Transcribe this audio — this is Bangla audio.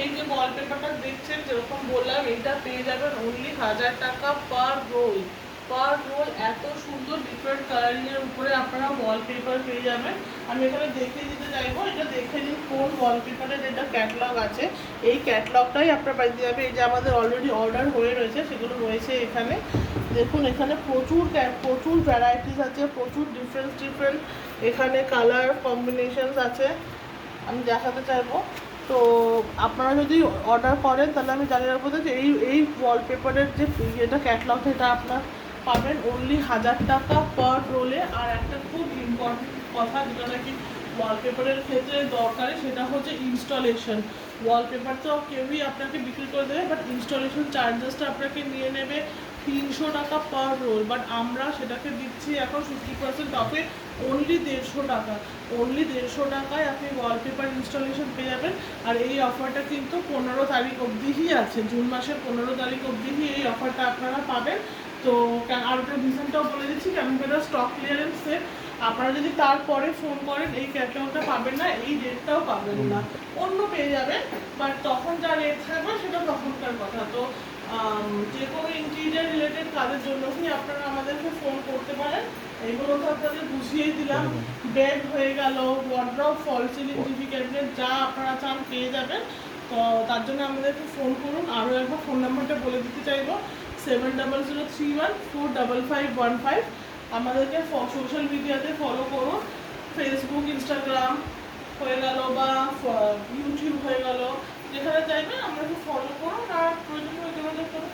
এই যে ওয়ালপেপারটা দেখছেন, যেরকম বললাম, এটা পেয়ে যাবেন অনলি 1000 টাকা পার রোল। পার রোল এত সুন্দর ডিফারেন্ট কালারিংয়ের উপরে আপনারা ওয়ালপেপার পেয়ে যাবেন। আমি এখানে দেখিয়ে দিতে চাইবো, এটা দেখে নিন কোন ওয়ালপেপারের যেটা ক্যাটলগ আছে। এই ক্যাটলগটাই আপনার বাড়িতে যাবে। এই যে আমাদের অলরেডি অর্ডার হয়ে রয়েছে, সেগুলো রয়েছে এখানে। দেখুন এখানে প্রচুর ভ্যারাইটিস আছে, প্রচুর ডিফারেন্ট এখানে কালার কম্বিনেশনস আছে, আমি দেখাতে চাইবো। তো আপনারা যদি অর্ডার করেন তাহলে আমি জানিয়ে রাখবো যে এই ওয়ালপেপারের যে এটা ক্যাটলগ, এটা আপনার পাবেন অনলি 1000 টাকা পার রোলে। আর একটা খুব ইম্পর্টেন্ট কথা যেটা নাকি ওয়ালপেপারের ক্ষেত্রে দরকারি, সেটা হচ্ছে ইনস্টলেশন। ওয়ালপেপার তো কেউই আপনাকে বিক্রি করে দেবে, বাট ইনস্টলেশন চার্জেসটা আপনাকে নিয়ে নেবে 300 টাকা পার রোল। বাট আমরা সেটাকে দিচ্ছি এখন 50% অফে অনলি 150 টাকা। অনলি 150 টাকায় আপনি ওয়ালপেপার ইনস্টলেশন পেয়ে যাবেন। আর এই অফারটা কিন্তু 15 তারিখ অবধিই আছে, জুন মাসের 15 তারিখ অবধিই এই অফারটা আপনারা পাবেন। তো আর ওটা রিজনটাও বলে দিচ্ছি, কেমন করে স্টক ক্লিয়ারেন্স সেল। আপনারা যদি তারপরে ফোন করেন এই ক্যাটালগটা পাবেন না, এই রেটটাও পাবেন না, অন্য পেয়ে যাবেন। বাট তখন যা রেট থাকবে সেটা তখনকার কথা। তো যে কোনো ইন্টেরিয়ার রিলেটেড কাজের জন্য কি আপনারা আমাদেরকে ফোন করতে পারেন। এইগুলো তো আপনাদের বুঝিয়েই দিলাম। বেড হয়ে গেল, ওয়ার্ড্রপ, ফল সিলিং, টিভি ক্যাবিনেট, যা আপনারা চান পেয়ে যাবেন। তো তার জন্য আমাদেরকে ফোন করুন। আরও একবার ফোন নাম্বারটা বলে দিতে চাইবো, 7003145515। আমাদেরকে সোশ্যাল মিডিয়াতে ফলো করুন, ফেসবুক, ইনস্টাগ্রাম হয়ে গেল বা ইউটিউব হয়ে গেল, যেখানে চাইবেন আমাদেরকে ফলো করুন। আর প্রয়োজন হয়ে যোগাযোগ করুন।